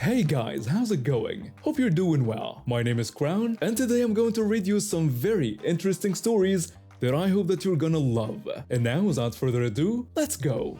Hey guys, how's it going? Hope you're doing well. My name is Crown, and today I'm going to read you some very interesting stories that I hope that you're gonna love. And now, without further ado, let's go!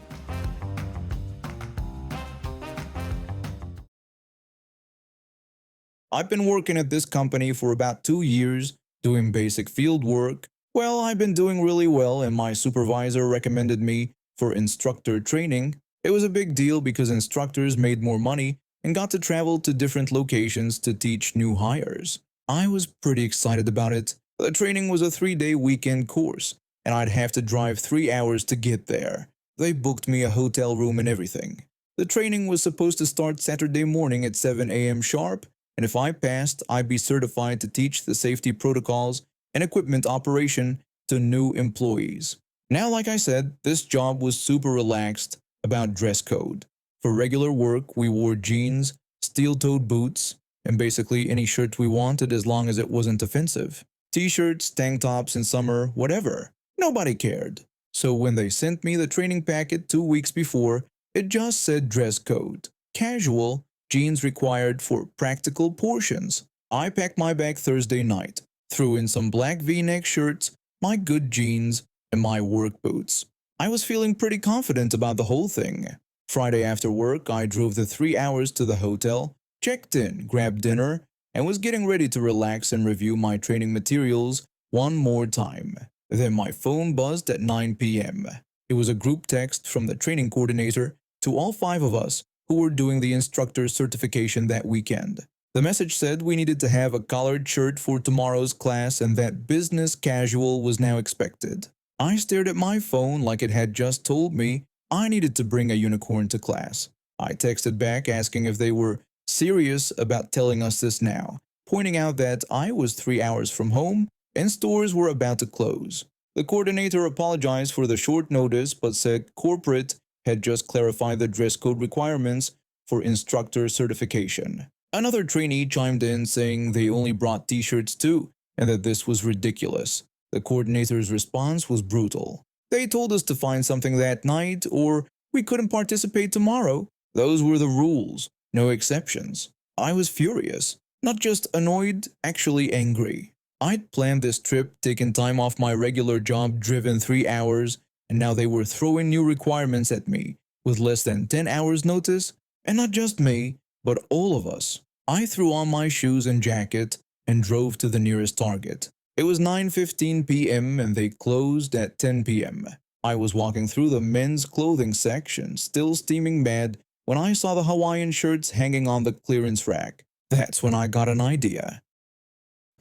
I've been working at this company for about 2 years, doing basic field work. Well, I've been doing really well, and my supervisor recommended me for instructor training. It was a big deal because instructors made more money and got to travel to different locations to teach new hires. I was pretty excited about it. The training was a 3-day weekend course, and I'd have to drive 3 hours to get there. They booked me a hotel room and everything. The training was supposed to start Saturday morning at 7 a.m. sharp, and if I passed, I'd be certified to teach the safety protocols and equipment operation to new employees. Now, like I said, this job was super relaxed about dress code. For regular work, we wore jeans, steel-toed boots, and basically any shirt we wanted as long as it wasn't offensive. T-shirts, tank tops in summer, whatever. Nobody cared. So when they sent me the training packet 2 weeks before, it just said dress code. Casual, jeans required for practical portions. I packed my bag Thursday night, threw in some black V-neck shirts, my good jeans, and my work boots. I was feeling pretty confident about the whole thing. Friday after work, I drove the 3 hours to the hotel, checked in, grabbed dinner, and was getting ready to relax and review my training materials one more time. Then my phone buzzed at 9 p.m. It was a group text from the training coordinator to all 5 of us who were doing the instructor certification that weekend. The message said we needed to have a collared shirt for tomorrow's class and that business casual was now expected. I stared at my phone like it had just told me I needed to bring a unicorn to class. I texted back asking if they were serious about telling us this now, pointing out that I was 3 hours from home and stores were about to close. The coordinator apologized for the short notice but said corporate had just clarified the dress code requirements for instructor certification. Another trainee chimed in saying they only brought t-shirts too and that this was ridiculous. The coordinator's response was brutal. They told us to find something that night or we couldn't participate tomorrow. Those were the rules, no exceptions. I was furious, not just annoyed, actually angry. I'd planned this trip, taken time off my regular job, driven 3 hours, and now they were throwing new requirements at me with less than 10 hours notice. And not just me, but all of us. I threw on my shoes and jacket and drove to the nearest Target. It was 9:15 p.m. and they closed at 10 p.m. I was walking through the men's clothing section, still steaming mad, when I saw the Hawaiian shirts hanging on the clearance rack. That's when I got an idea.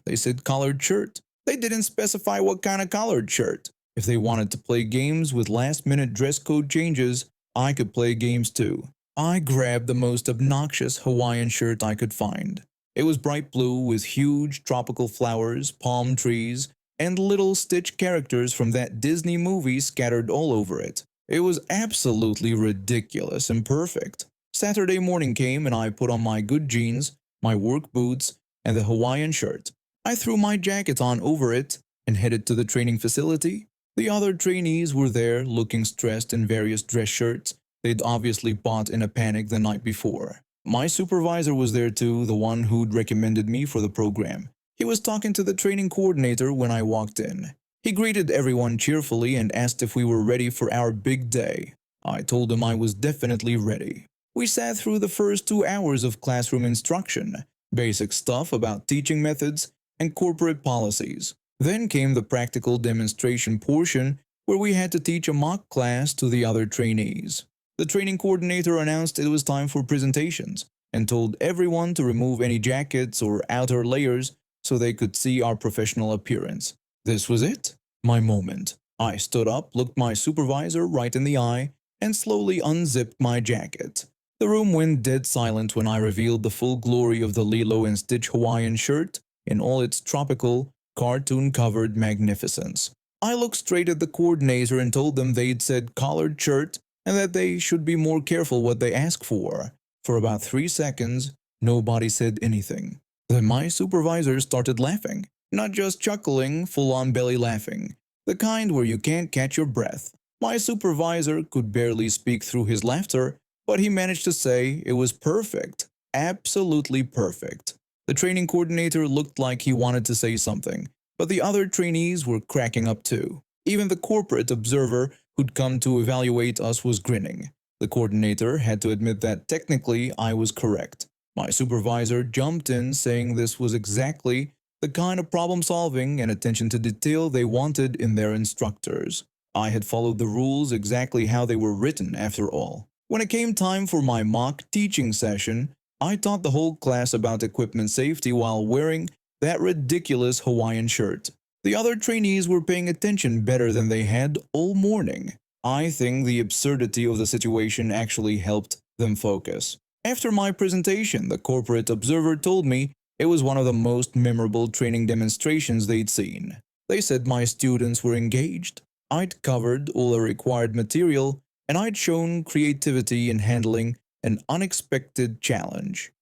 They said collared shirt. They didn't specify what kind of collared shirt. If they wanted to play games with last-minute dress code changes, I could play games too. I grabbed the most obnoxious Hawaiian shirt I could find. It was bright blue with huge tropical flowers, palm trees, and little Stitch characters from that Disney movie scattered all over it. It was absolutely ridiculous and perfect. Saturday morning came and I put on my good jeans, my work boots, and the Hawaiian shirt. I threw my jacket on over it and headed to the training facility. The other trainees were there looking stressed in various dress shirts they'd obviously bought in a panic the night before. My supervisor was there too, the one who'd recommended me for the program. He was talking to the training coordinator when I walked in. He greeted everyone cheerfully and asked if we were ready for our big day. I told him I was definitely ready. We sat through the first 2 hours of classroom instruction, basic stuff about teaching methods and corporate policies. Then came the practical demonstration portion where we had to teach a mock class to the other trainees. The training coordinator announced it was time for presentations and told everyone to remove any jackets or outer layers so they could see our professional appearance. This was it, my moment. I stood up, looked my supervisor right in the eye, and slowly unzipped my jacket. The room went dead silent when I revealed the full glory of the Lilo and Stitch Hawaiian shirt in all its tropical, cartoon-covered magnificence. I looked straight at the coordinator and told them they'd said collared shirt and that they should be more careful what they ask for. For about 3 seconds, nobody said anything. Then my supervisor started laughing. Not just chuckling, full-on belly laughing. The kind where you can't catch your breath. My supervisor could barely speak through his laughter, but he managed to say it was perfect. absolutely perfect. The training coordinator looked like he wanted to say something, but the other trainees were cracking up too. Even the corporate observer who'd come to evaluate us was grinning. The coordinator had to admit that technically I was correct. My supervisor jumped in saying this was exactly the kind of problem solving and attention to detail they wanted in their instructors. I had followed the rules exactly how they were written after all. When it came time for my mock teaching session, I taught the whole class about equipment safety while wearing that ridiculous Hawaiian shirt. The other trainees were paying attention better than they had all morning. I think the absurdity of the situation actually helped them focus. After my presentation, the corporate observer told me it was one of the most memorable training demonstrations they'd seen. They said my students were engaged. I'd covered all the required material, and I'd shown creativity in handling an unexpected challenge.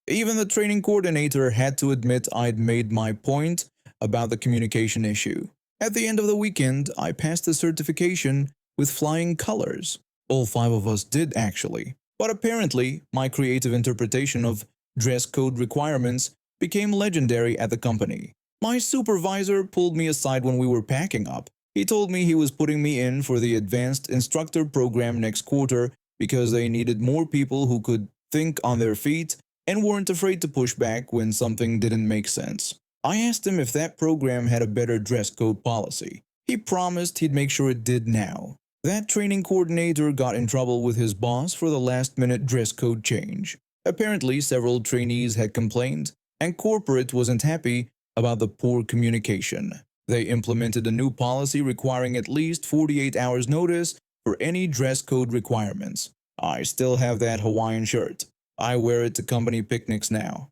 Even the training coordinator had to admit I'd made my point about the communication issue. At the end of the weekend, I passed the certification with flying colors. All 5 of us did actually. But apparently, my creative interpretation of dress code requirements became legendary at the company. My supervisor pulled me aside when we were packing up. He told me he was putting me in for the advanced instructor program next quarter because they needed more people who could think on their feet and weren't afraid to push back when something didn't make sense. I asked him if that program had a better dress code policy. He promised he'd make sure it did now. That training coordinator got in trouble with his boss for the last-minute dress code change. Apparently, several trainees had complained, and corporate wasn't happy about the poor communication. They implemented a new policy requiring at least 48 hours notice for any dress code requirements. I still have that Hawaiian shirt. I wear it to company picnics now.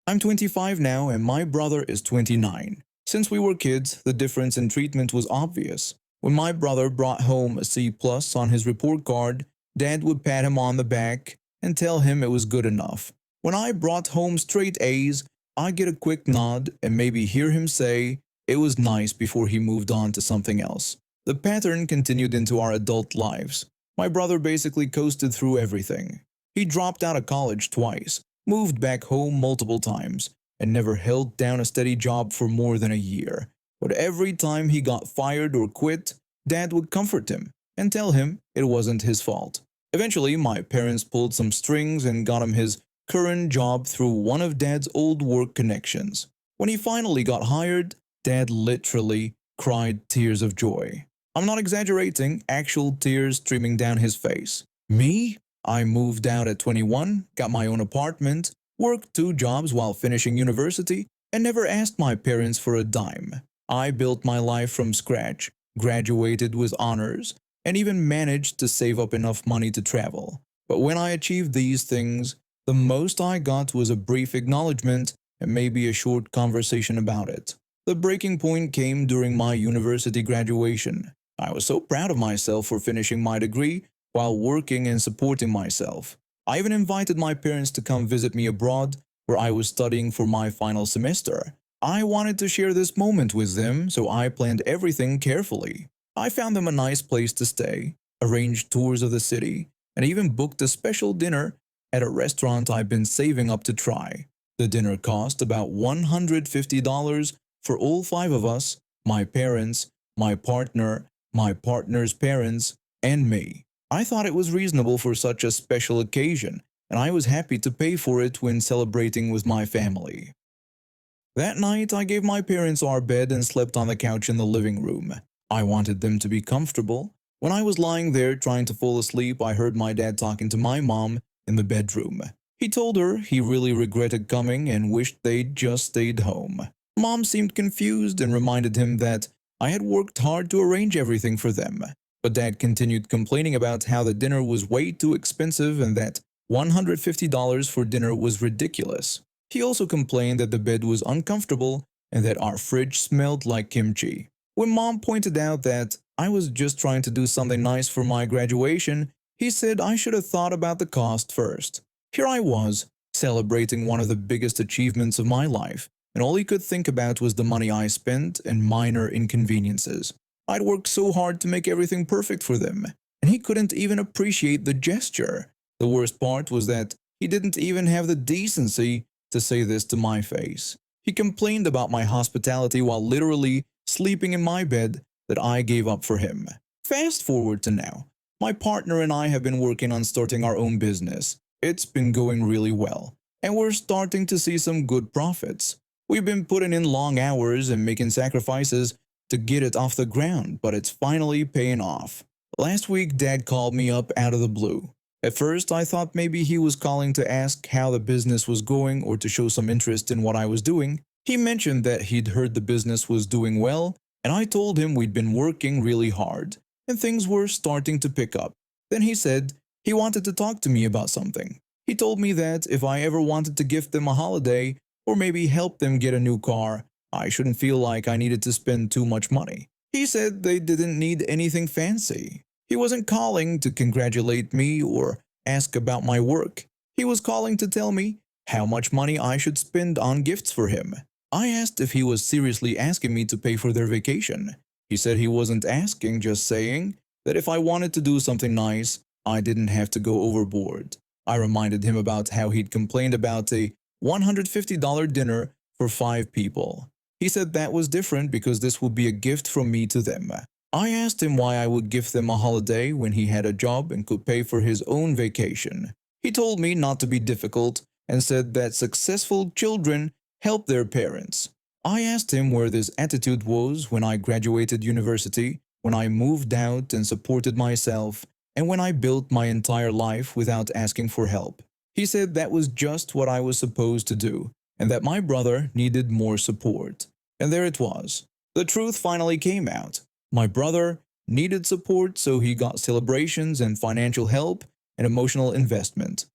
I'm 25 now and my brother is 29. Since we were kids, the difference in treatment was obvious. When my brother brought home a C+ on his report card, Dad would pat him on the back and tell him it was good enough. When I brought home straight A's, I'd get a quick nod and maybe hear him say it was nice before he moved on to something else. The pattern continued into our adult lives. My brother basically coasted through everything. He dropped out of college twice, moved back home multiple times, and never held down a steady job for more than a year. But every time he got fired or quit, Dad would comfort him and tell him it wasn't his fault. Eventually, my parents pulled some strings and got him his current job through one of Dad's old work connections. When he finally got hired, Dad literally cried tears of joy. I'm not exaggerating, actual tears streaming down his face. Me? I moved out at 21, got my own apartment, worked 2 jobs while finishing university, and never asked my parents for a dime. I built my life from scratch, graduated with honors, and even managed to save up enough money to travel. But when I achieved these things, the most I got was a brief acknowledgement and maybe a short conversation about it. The breaking point came during my university graduation. I was so proud of myself for finishing my degree while working and supporting myself. I even invited my parents to come visit me abroad where I was studying for my final semester. I wanted to share this moment with them, so I planned everything carefully. I found them a nice place to stay, arranged tours of the city, and even booked a special dinner at a restaurant I've been saving up to try. The dinner cost about $150 for all 5 of us, my parents, my partner, my partner's parents, and me. I thought it was reasonable for such a special occasion, and I was happy to pay for it when celebrating with my family. That night, I gave my parents our bed and slept on the couch in the living room. I wanted them to be comfortable. When I was lying there trying to fall asleep, I heard my dad talking to my mom in the bedroom. He told her he really regretted coming and wished they'd just stayed home. Mom seemed confused and reminded him that I had worked hard to arrange everything for them. But Dad continued complaining about how the dinner was way too expensive and that $150 for dinner was ridiculous. He also complained that the bed was uncomfortable and that our fridge smelled like kimchi. When Mom pointed out that I was just trying to do something nice for my graduation, he said I should have thought about the cost first. Here I was, celebrating one of the biggest achievements of my life, and all he could think about was the money I spent and minor inconveniences. I'd worked so hard to make everything perfect for them, and he couldn't even appreciate the gesture. The worst part was that he didn't even have the decency to say this to my face. He complained about my hospitality while literally sleeping in my bed that I gave up for him. Fast forward to now. My partner and I have been working on starting our own business. It's been going really well, and we're starting to see some good profits. We've been putting in long hours and making sacrifices to get it off the ground, but it's finally paying off. Last week, Dad called me up out of the blue. At first, I thought maybe he was calling to ask how the business was going or to show some interest in what I was doing. He mentioned that he'd heard the business was doing well, and I told him we'd been working really hard, and things were starting to pick up. Then he said he wanted to talk to me about something. He told me that if I ever wanted to gift them a holiday, or maybe help them get a new car, I shouldn't feel like I needed to spend too much money. He said they didn't need anything fancy. He wasn't calling to congratulate me or ask about my work. He was calling to tell me how much money I should spend on gifts for him. I asked if he was seriously asking me to pay for their vacation. He said he wasn't asking, just saying that if I wanted to do something nice, I didn't have to go overboard. I reminded him about how he'd complained about a $150 dinner for 5 people. He said that was different because this would be a gift from me to them. I asked him why I would gift them a holiday when he had a job and could pay for his own vacation. He told me not to be difficult and said that successful children help their parents. I asked him where this attitude was when I graduated university, when I moved out and supported myself, and when I built my entire life without asking for help. He said that was just what I was supposed to do, and that my brother needed more support. And there it was. The truth finally came out. My brother needed support, so he got celebrations and financial help and emotional investment.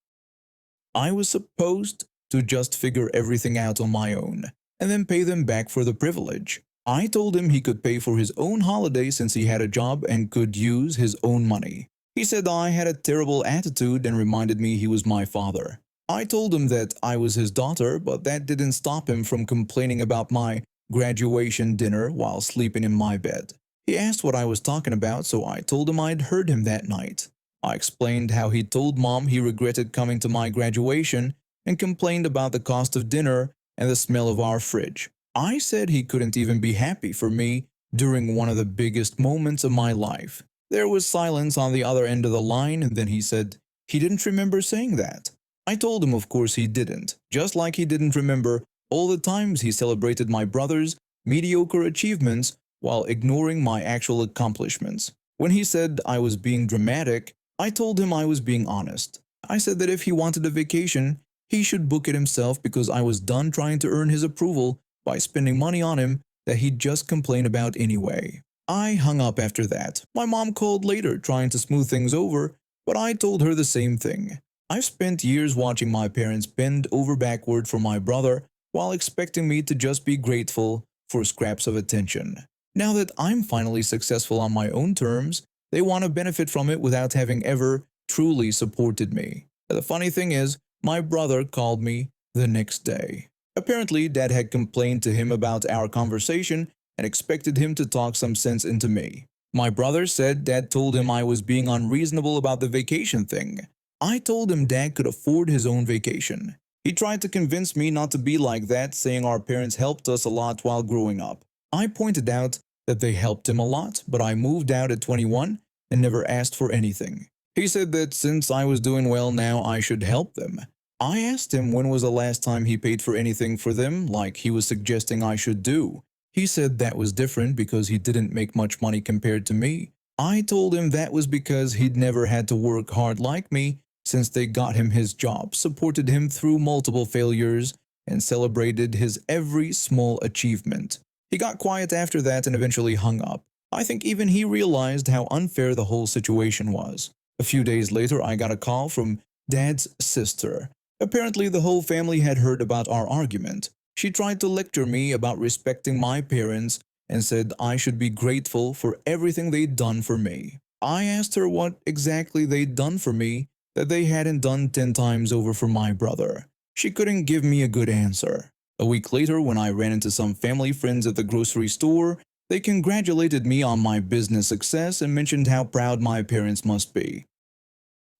I was supposed to just figure everything out on my own, and then pay them back for the privilege. I told him he could pay for his own holiday since he had a job and could use his own money. He said I had a terrible attitude and reminded me he was my father. I told him that I was his daughter, but that didn't stop him from complaining about my graduation dinner while sleeping in my bed. He asked what I was talking about, so I told him I'd heard him that night. I explained how he told Mom he regretted coming to my graduation and complained about the cost of dinner and the smell of our fridge. I said he couldn't even be happy for me during one of the biggest moments of my life. There was silence on the other end of the line, and then he said he didn't remember saying that. I told him of course he didn't, just like he didn't remember all the times he celebrated my brother's mediocre achievements while ignoring my actual accomplishments. When he said I was being dramatic, I told him I was being honest. I said that if he wanted a vacation, he should book it himself because I was done trying to earn his approval by spending money on him that he'd just complain about anyway. I hung up after that. My mom called later trying to smooth things over, but I told her the same thing. I've spent years watching my parents bend over backward for my brother while expecting me to just be grateful for scraps of attention. Now that I'm finally successful on my own terms, they want to benefit from it without having ever truly supported me. The funny thing is, my brother called me the next day. Apparently, Dad had complained to him about our conversation and expected him to talk some sense into me. My brother said Dad told him I was being unreasonable about the vacation thing. I told him Dad could afford his own vacation. He tried to convince me not to be like that, saying our parents helped us a lot while growing up. I pointed out that they helped him a lot, but I moved out at 21 and never asked for anything. He said that since I was doing well now, I should help them. I asked him when was the last time he paid for anything for them, like he was suggesting I should do. He said that was different because he didn't make much money compared to me. I told him that was because he'd never had to work hard like me since they got him his job, supported him through multiple failures, and celebrated his every small achievement. He got quiet after that and eventually hung up. I think even he realized how unfair the whole situation was. A few days later, I got a call from Dad's sister. Apparently, the whole family had heard about our argument. She tried to lecture me about respecting my parents and said I should be grateful for everything they'd done for me. I asked her what exactly they'd done for me that they hadn't done 10 times over for my brother. She couldn't give me a good answer. A week later, when I ran into some family friends at the grocery store, They congratulated me on my business success and mentioned how proud my parents must be.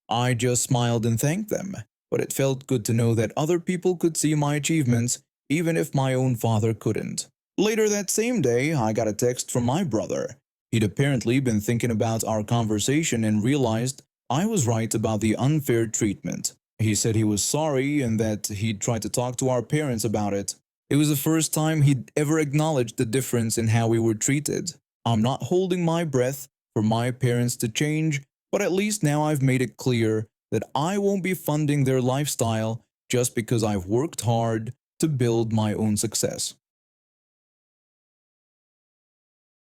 I just smiled and thanked them, but it felt good to know that other people could see my achievements even if my own father couldn't. Later that same day, I got a text from my brother. He'd apparently been thinking about our conversation and realized I was right about the unfair treatment. He said he was sorry and that he'd tried to talk to our parents about it. It was the first time he'd ever acknowledged the difference in how we were treated. I'm not holding my breath for my parents to change, but at least now I've made it clear that I won't be funding their lifestyle just because I've worked hard to build my own success.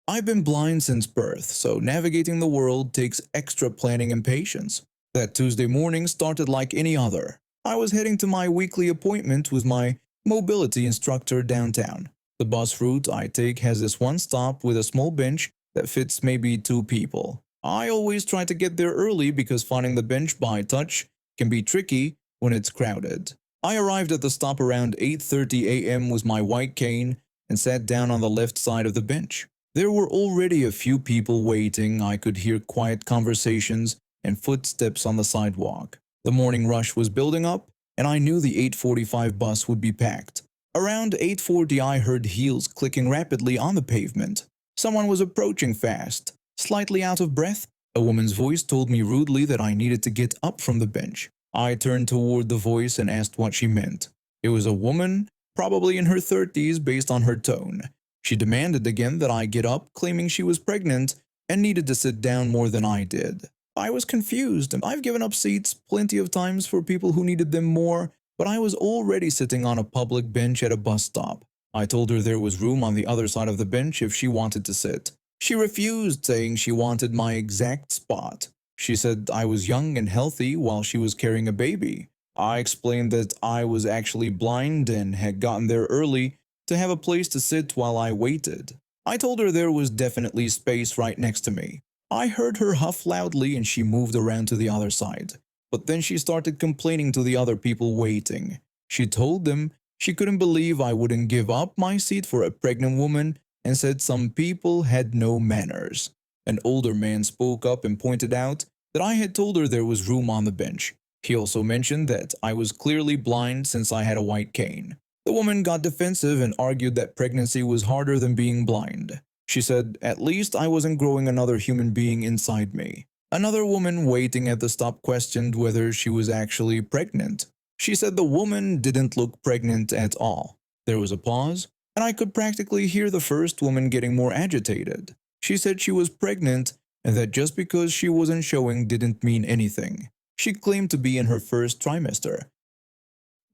I've been blind since birth, so navigating the world takes extra planning and patience. That Tuesday morning started like any other. I was heading to my weekly appointment with my mobility instructor downtown. The bus route I take has this one stop with a small bench that fits maybe 2 people. I always try to get there early because finding the bench by touch can be tricky when it's crowded. I arrived at the stop around 8:30 a.m. with my white cane and sat down on the left side of the bench. There were already a few people waiting. I could hear quiet conversations and footsteps on the sidewalk. The morning rush was building up, and I knew the 8:45 bus would be packed. Around 8:40 I heard heels clicking rapidly on the pavement. Someone was approaching fast. Slightly out of breath, a woman's voice told me rudely that I needed to get up from the bench. I turned toward the voice and asked what she meant. It was a woman, probably in her 30s based on her tone. She demanded again that I get up, claiming she was pregnant and needed to sit down more than I did. I was confused, and I've given up seats plenty of times for people who needed them more, but I was already sitting on a public bench at a bus stop. I told her there was room on the other side of the bench if she wanted to sit. She refused, saying she wanted my exact spot. She said I was young and healthy while she was carrying a baby. I explained that I was actually blind and had gotten there early to have a place to sit while I waited. I told her there was definitely space right next to me. I heard her huff loudly and she moved around to the other side. But then she started complaining to the other people waiting. She told them she couldn't believe I wouldn't give up my seat for a pregnant woman and said some people had no manners. An older man spoke up and pointed out that I had told her there was room on the bench. He also mentioned that I was clearly blind since I had a white cane. The woman got defensive and argued that pregnancy was harder than being blind. She said at least I wasn't growing another human being inside me. Another woman waiting at the stop questioned whether she was actually pregnant. She said the woman didn't look pregnant at all. There was a pause, and I could practically hear the first woman getting more agitated. She said she was pregnant and that just because she wasn't showing didn't mean anything. She claimed to be in her first trimester.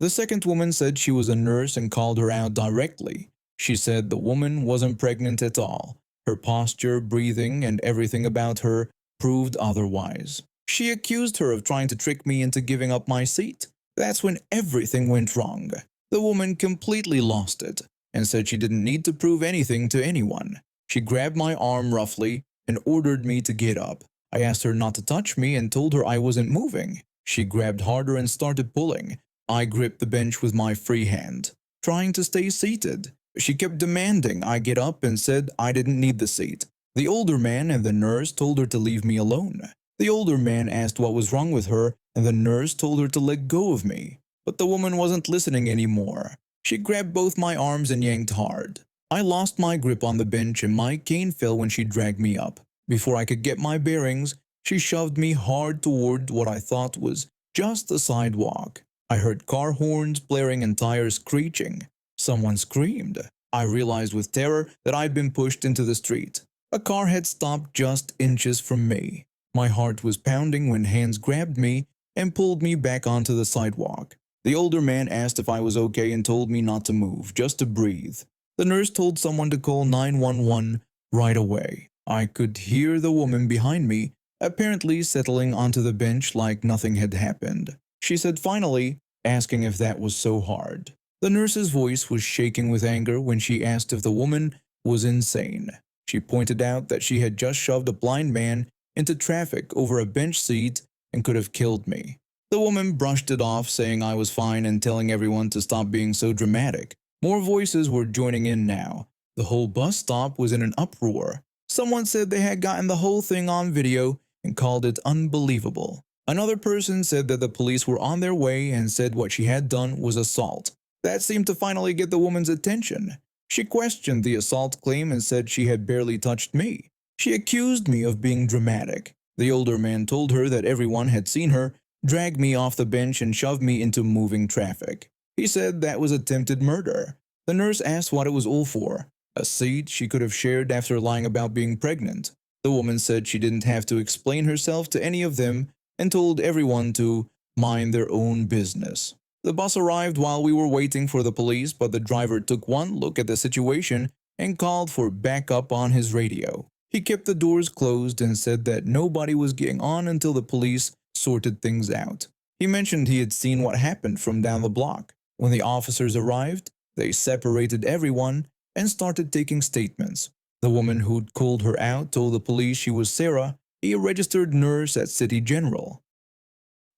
The second woman said she was a nurse and called her out directly. She said the woman wasn't pregnant at all. Her posture, breathing, and everything about her proved otherwise. She accused her of trying to trick me into giving up my seat. That's when everything went wrong. The woman completely lost it and said she didn't need to prove anything to anyone. She grabbed my arm roughly and ordered me to get up. I asked her not to touch me and told her I wasn't moving. She grabbed harder and started pulling. I gripped the bench with my free hand, trying to stay seated. She kept demanding I get up and said I didn't need the seat. The older man and the nurse told her to leave me alone. The older man asked what was wrong with her, and the nurse told her to let go of me. But the woman wasn't listening anymore. She grabbed both my arms and yanked hard. I lost my grip on the bench and my cane fell when she dragged me up. Before I could get my bearings, she shoved me hard toward what I thought was just the sidewalk. I heard car horns blaring and tires screeching. Someone screamed. I realized with terror that I'd been pushed into the street. A car had stopped just inches from me. My heart was pounding when hands grabbed me and pulled me back onto the sidewalk. The older man asked if I was okay and told me not to move, just to breathe. The nurse told someone to call 911 right away. I could hear the woman behind me, apparently settling onto the bench like nothing had happened. She said finally, asking if that was so hard. The nurse's voice was shaking with anger when she asked if the woman was insane. She pointed out that she had just shoved a blind man into traffic over a bench seat and could have killed me. The woman brushed it off, saying I was fine and telling everyone to stop being so dramatic. More voices were joining in now. The whole bus stop was in an uproar. Someone said they had gotten the whole thing on video and called it unbelievable. Another person said that the police were on their way and said what she had done was assault. That seemed to finally get the woman's attention. She questioned the assault claim and said she had barely touched me. She accused me of being dramatic. The older man told her that everyone had seen her drag me off the bench and shove me into moving traffic. He said that was attempted murder. The nurse asked what it was all for. A seat she could have shared after lying about being pregnant. The woman said she didn't have to explain herself to any of them and told everyone to mind their own business. The bus arrived while we were waiting for the police, but the driver took one look at the situation and called for backup on his radio. He kept the doors closed and said that nobody was getting on until the police sorted things out. He mentioned he had seen what happened from down the block. When the officers arrived, they separated everyone and started taking statements. The woman who'd called her out told the police she was Sarah, a registered nurse at City General.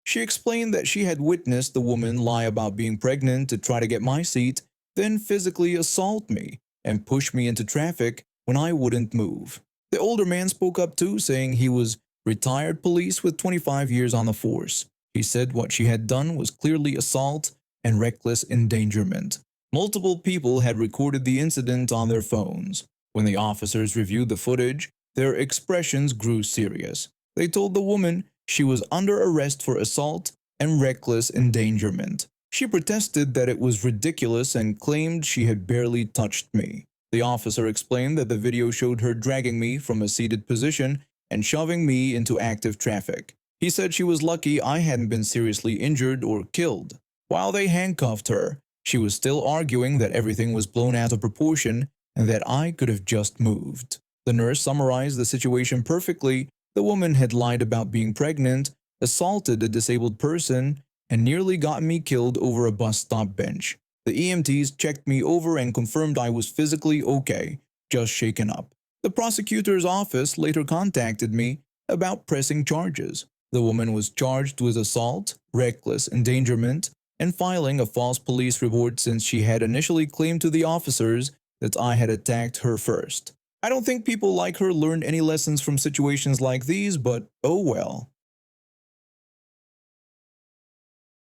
She explained that she had witnessed the woman lie about being pregnant to try to get my seat, then physically assault me and push me into traffic when I wouldn't move. The older man spoke up too, saying he was retired police with 25 years on the force. He said what she had done was clearly assault and reckless endangerment. Multiple people had recorded the incident on their phones. When the officers reviewed the footage, their expressions grew serious. They told the woman she was under arrest for assault and reckless endangerment. She protested that it was ridiculous and claimed she had barely touched me. The officer explained that the video showed her dragging me from a seated position and shoving me into active traffic. He said she was lucky I hadn't been seriously injured or killed. While they handcuffed her, she was still arguing that everything was blown out of proportion and that I could have just moved. The nurse summarized the situation perfectly. The woman had lied about being pregnant, assaulted a disabled person, and nearly got me killed over a bus stop bench. The EMTs checked me over and confirmed I was physically okay, just shaken up. The prosecutor's office later contacted me about pressing charges. The woman was charged with assault, reckless endangerment, and filing a false police report since she had initially claimed to the officers that I had attacked her first. I don't think people like her learned any lessons from situations like these, but oh well.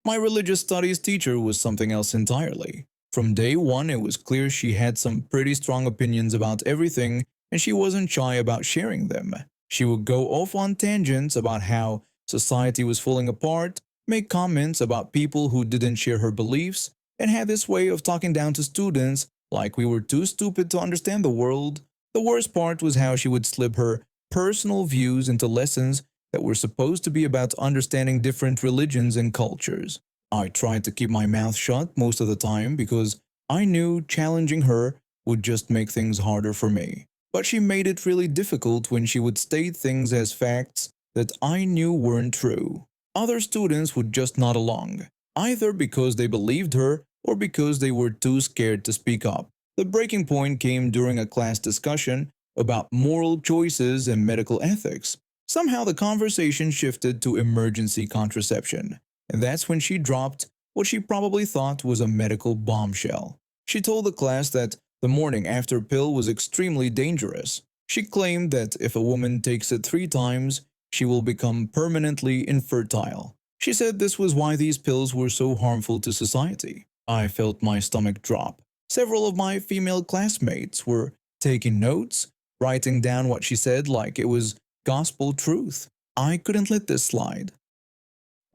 My religious studies teacher was something else entirely. From day one, it was clear she had some pretty strong opinions about everything, and she wasn't shy about sharing them. She would go off on tangents about how society was falling apart, make comments about people who didn't share her beliefs, and had this way of talking down to students like we were too stupid to understand the world. The worst part was how she would slip her personal views into lessons that were supposed to be about understanding different religions and cultures. I tried to keep my mouth shut most of the time because I knew challenging her would just make things harder for me. But she made it really difficult when she would state things as facts that I knew weren't true. Other students would just nod along, either because they believed her or because they were too scared to speak up. The breaking point came during a class discussion about moral choices and medical ethics. Somehow the conversation shifted to emergency contraception, and that's when she dropped what she probably thought was a medical bombshell. She told the class that the morning after pill was extremely dangerous. She claimed that if a woman takes it 3 times, she will become permanently infertile. She said this was why these pills were so harmful to society. I felt my stomach drop. Several of my female classmates were taking notes, writing down what she said like it was gospel truth. I couldn't let this slide.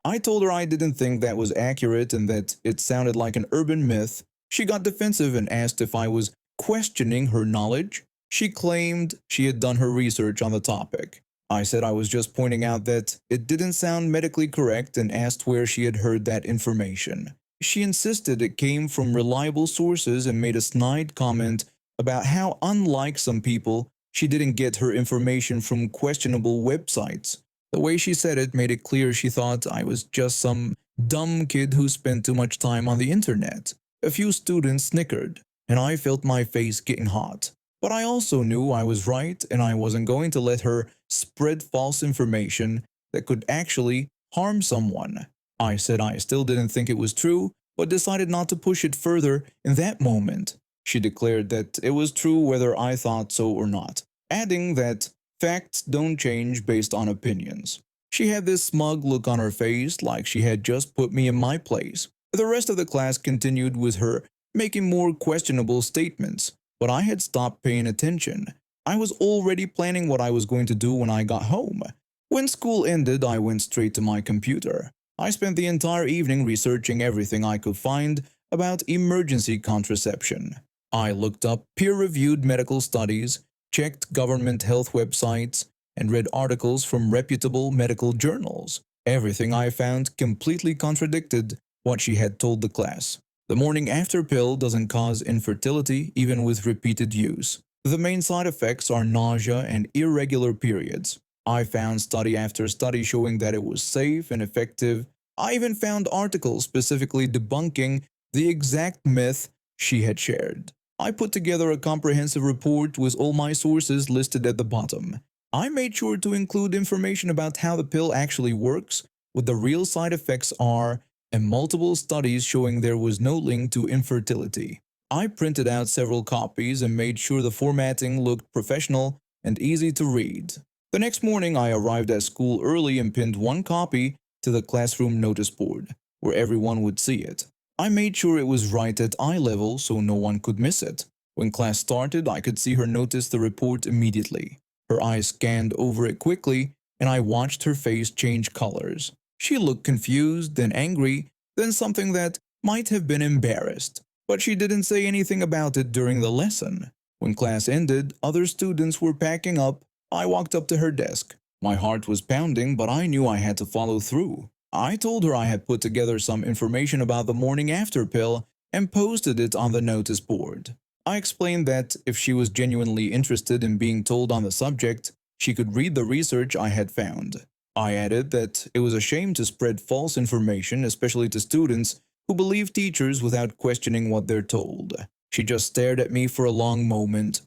I told her I didn't think that was accurate and that it sounded like an urban myth. She got defensive and asked if I was questioning her knowledge. She claimed she had done her research on the topic. I said I was just pointing out that it didn't sound medically correct and asked where she had heard that information. She insisted it came from reliable sources and made a snide comment about how, unlike some people, she didn't get her information from questionable websites. The way she said it made it clear she thought I was just some dumb kid who spent too much time on the internet. A few students snickered, and I felt my face getting hot. But I also knew I was right, and I wasn't going to let her spread false information that could actually harm someone. I said I still didn't think it was true, but decided not to push it further in that moment. She declared that it was true whether I thought so or not, adding that facts don't change based on opinions. She had this smug look on her face like she had just put me in my place. The rest of the class continued with her making more questionable statements, but I had stopped paying attention. I was already planning what I was going to do when I got home. When school ended, I went straight to my computer. I spent the entire evening researching everything I could find about emergency contraception. I looked up peer-reviewed medical studies, checked government health websites, and read articles from reputable medical journals. Everything I found completely contradicted what she had told the class. The morning after pill doesn't cause infertility even with repeated use. The main side effects are nausea and irregular periods. I found study after study showing that it was safe and effective. I even found articles specifically debunking the exact myth she had shared. I put together a comprehensive report with all my sources listed at the bottom. I made sure to include information about how the pill actually works, what the real side effects are, and multiple studies showing there was no link to infertility. I printed out several copies and made sure the formatting looked professional and easy to read. The next morning, I arrived at school early and pinned one copy to the classroom notice board, where everyone would see it. I made sure it was right at eye level so no one could miss it. When class started, I could see her notice the report immediately. Her eyes scanned over it quickly, and I watched her face change colors. She looked confused, then angry, then something that might have been embarrassed. But she didn't say anything about it during the lesson. When class ended, other students were packing up. I walked up to her desk. My heart was pounding, but I knew I had to follow through. I told her I had put together some information about the morning after pill and posted it on the notice board. I explained that if she was genuinely interested in being told on the subject, she could read the research I had found. I added that it was a shame to spread false information, especially to students who believe teachers without questioning what they're told. She just stared at me for a long moment.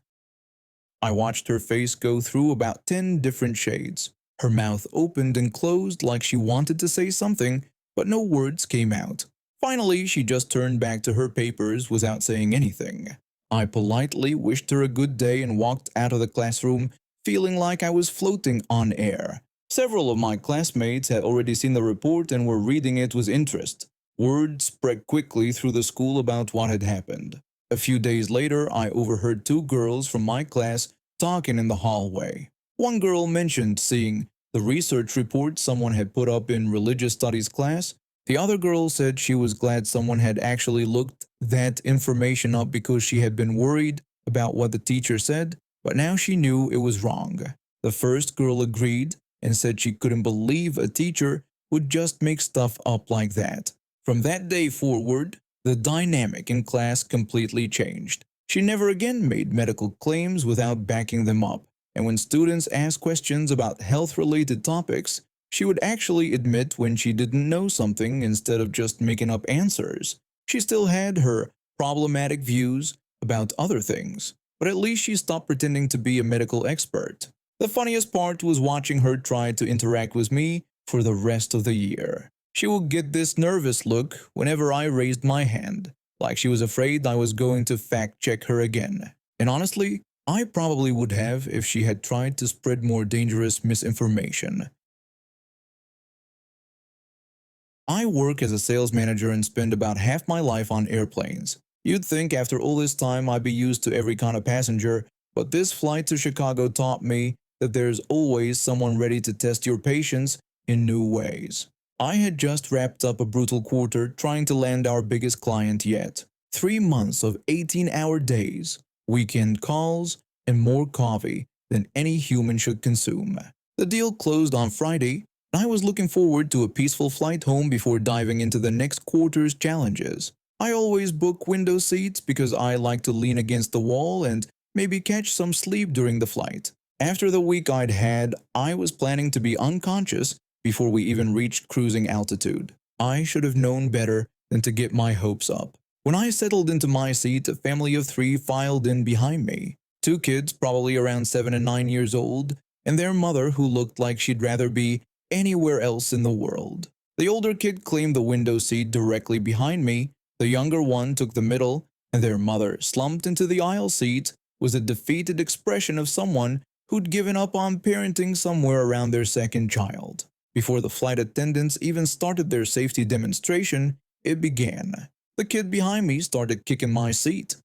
I watched her face go through about 10 different shades. Her mouth opened and closed like she wanted to say something, but no words came out. Finally, she just turned back to her papers without saying anything. I politely wished her a good day and walked out of the classroom feeling like I was floating on air. Several of my classmates had already seen the report and were reading it with interest. Word spread quickly through the school about what had happened. A few days later, I overheard two girls from my class talking in the hallway. One girl mentioned seeing the research report someone had put up in religious studies class. The other girl said she was glad someone had actually looked that information up because she had been worried about what the teacher said, but now she knew it was wrong. The first girl agreed and said she couldn't believe a teacher would just make stuff up like that. From that day forward, the dynamic in class completely changed. She never again made medical claims without backing them up, and when students asked questions about health-related topics, she would actually admit when she didn't know something instead of just making up answers. She still had her problematic views about other things, but at least she stopped pretending to be a medical expert. The funniest part was watching her try to interact with me for the rest of the year. She would get this nervous look whenever I raised my hand, like she was afraid I was going to fact-check her again. And honestly, I probably would have if she had tried to spread more dangerous misinformation. I work as a sales manager and spend about half my life on airplanes. You'd think after all this time I'd be used to every kind of passenger, but this flight to Chicago taught me that there's always someone ready to test your patience in new ways. I had just wrapped up a brutal quarter trying to land our biggest client yet. 3 months of 18-hour days, weekend calls, and more coffee than any human should consume. The deal closed on Friday, and I was looking forward to a peaceful flight home before diving into the next quarter's challenges. I always book window seats because I like to lean against the wall and maybe catch some sleep during the flight. After the week I'd had, I was planning to be unconscious before we even reached cruising altitude. I should have known better than to get my hopes up. When I settled into my seat, a family of 3 filed in behind me. 2 kids, probably around 7 and 9 years old, and their mother who looked like she'd rather be anywhere else in the world. The older kid claimed the window seat directly behind me, the younger one took the middle, and their mother, slumped into the aisle seat, was a defeated expression of someone who'd given up on parenting somewhere around their second child. Before the flight attendants even started their safety demonstration, it began. The kid behind me started kicking my seat,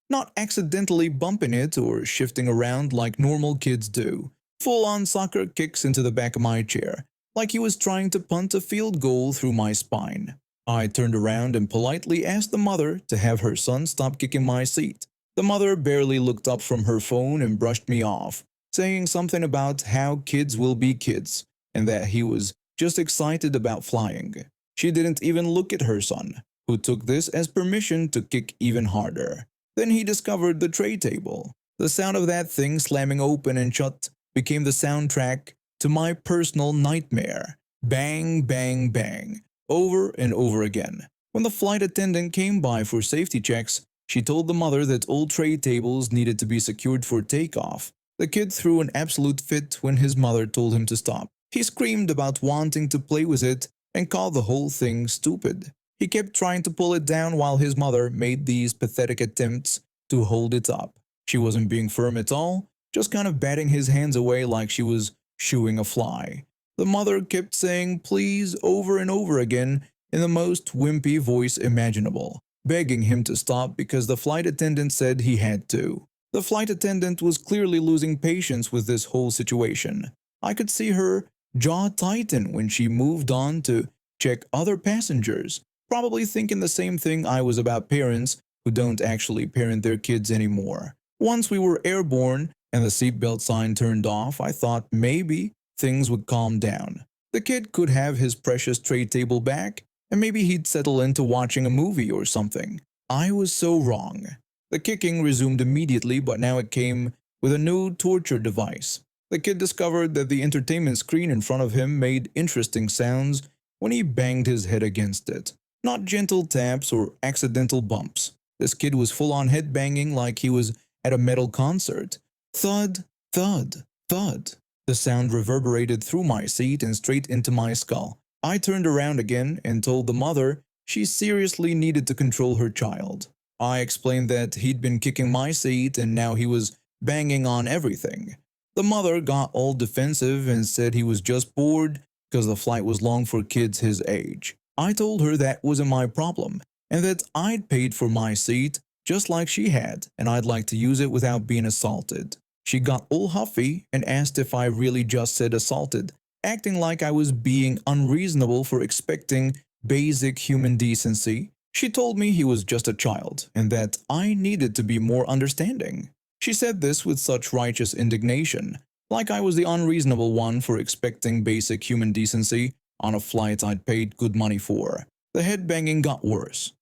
not accidentally bumping it or shifting around like normal kids do. Full-on soccer kicks into the back of my chair, like he was trying to punt a field goal through my spine. I turned around and politely asked the mother to have her son stop kicking my seat. The mother barely looked up from her phone and brushed me off, saying something about how kids will be kids and that he was just excited about flying. She didn't even look at her son, who took this as permission to kick even harder. Then he discovered the tray table. The sound of that thing slamming open and shut became the soundtrack to my personal nightmare. Bang, bang, bang, over and over again. When the flight attendant came by for safety checks, she told the mother that all tray tables needed to be secured for takeoff. The kid threw an absolute fit when his mother told him to stop. He screamed about wanting to play with it and called the whole thing stupid. He kept trying to pull it down while his mother made these pathetic attempts to hold it up. She wasn't being firm at all, just kind of batting his hands away like she was shooing a fly. The mother kept saying please over and over again in the most wimpy voice imaginable, begging him to stop because the flight attendant said he had to. The flight attendant was clearly losing patience with this whole situation. I could see her jaw tighten when she moved on to check other passengers, probably thinking the same thing I was about parents who don't actually parent their kids anymore. Once we were airborne and the seatbelt sign turned off, I thought maybe things would calm down. The kid could have his precious tray table back, and maybe he'd settle into watching a movie or something. I was so wrong. The kicking resumed immediately, but now it came with a new torture device. The kid discovered that the entertainment screen in front of him made interesting sounds when he banged his head against it. Not gentle taps or accidental bumps. This kid was full-on headbanging like he was at a metal concert. Thud, thud, thud. The sound reverberated through my seat and straight into my skull. I turned around again and told the mother she seriously needed to control her child. I explained that he'd been kicking my seat and now he was banging on everything. The mother got all defensive and said he was just bored because the flight was long for kids his age. I told her that wasn't my problem and that I'd paid for my seat just like she had and I'd like to use it without being assaulted. She got all huffy and asked if I really just said assaulted, acting like I was being unreasonable for expecting basic human decency. She told me he was just a child and that I needed to be more understanding. She said this with such righteous indignation, like I was the unreasonable one for expecting basic human decency on a flight I'd paid good money for. The headbanging got worse.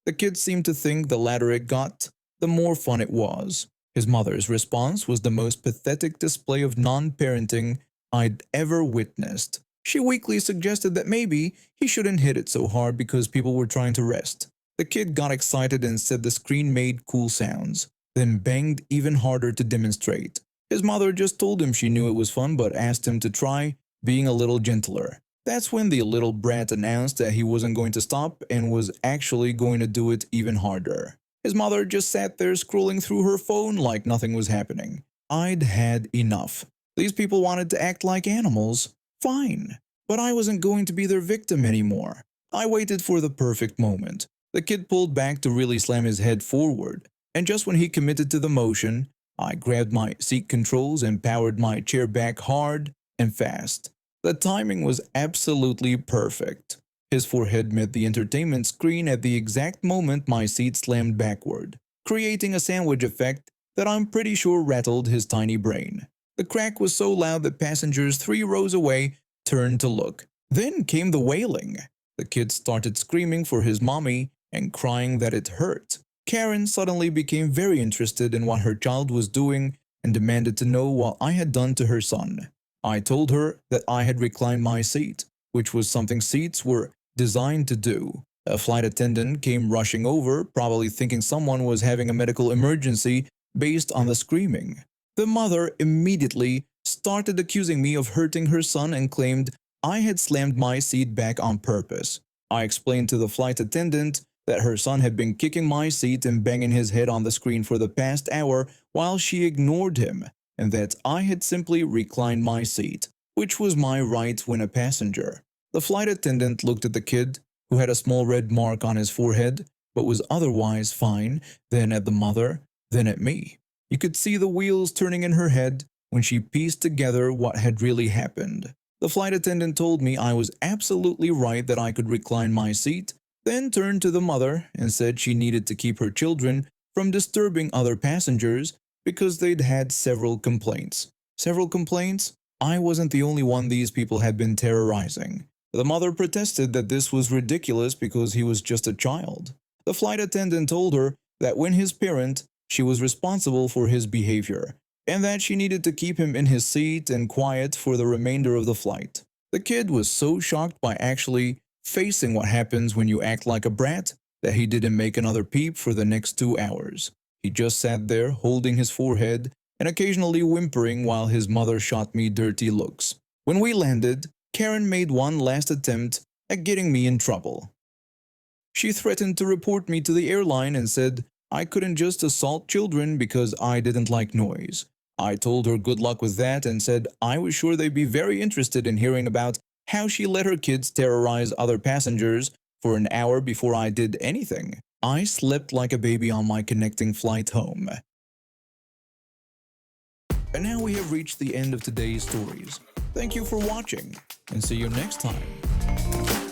The kid seemed to think the louder it got, the more fun it was. His mother's response was the most pathetic display of non-parenting I'd ever witnessed. She weakly suggested that maybe he shouldn't hit it so hard because people were trying to rest. The kid got excited and said the screen made cool sounds, then banged even harder to demonstrate. His mother just told him she knew it was fun but asked him to try being a little gentler. That's when the little brat announced that he wasn't going to stop and was actually going to do it even harder. His mother just sat there scrolling through her phone like nothing was happening. I'd had enough. These people wanted to act like animals. Fine. But I wasn't going to be their victim anymore. I waited for the perfect moment. The kid pulled back to really slam his head forward, and just when he committed to the motion, I grabbed my seat controls and powered my chair back hard and fast. The timing was absolutely perfect. His forehead met the entertainment screen at the exact moment my seat slammed backward, creating a sandwich effect that I'm pretty sure rattled his tiny brain. The crack was so loud that passengers 3 rows away turned to look. Then came the wailing. The kid started screaming for his mommy and crying that it hurt. Karen suddenly became very interested in what her child was doing and demanded to know what I had done to her son. I told her that I had reclined my seat, which was something seats were designed to do. A flight attendant came rushing over, probably thinking someone was having a medical emergency based on the screaming. The mother immediately started accusing me of hurting her son and claimed I had slammed my seat back on purpose. I explained to the flight attendant that her son had been kicking my seat and banging his head on the screen for the past hour while she ignored him, and that I had simply reclined my seat, which was my right when a passenger. The flight attendant looked at the kid, who had a small red mark on his forehead, but was otherwise fine, then at the mother, then at me. You could see the wheels turning in her head when she pieced together what had really happened. The flight attendant told me I was absolutely right that I could recline my seat, then turned to the mother and said she needed to keep her children from disturbing other passengers because they'd had several complaints. Several complaints? I wasn't the only one these people had been terrorizing. The mother protested that this was ridiculous because he was just a child. The flight attendant told her that when his parent, she was responsible for his behavior, and that she needed to keep him in his seat and quiet for the remainder of the flight. The kid was so shocked by actually facing what happens when you act like a brat that he didn't make another peep for the next 2 hours. He just sat there holding his forehead and occasionally whimpering while his mother shot me dirty looks. When we landed, Karen made one last attempt at getting me in trouble. She threatened to report me to the airline and said I couldn't just assault children because I didn't like noise. I told her good luck with that and said I was sure they'd be very interested in hearing about how she let her kids terrorize other passengers for an hour before I did anything. I slept like a baby on my connecting flight home. And now we have reached the end of today's stories. Thank you for watching, and see you next time.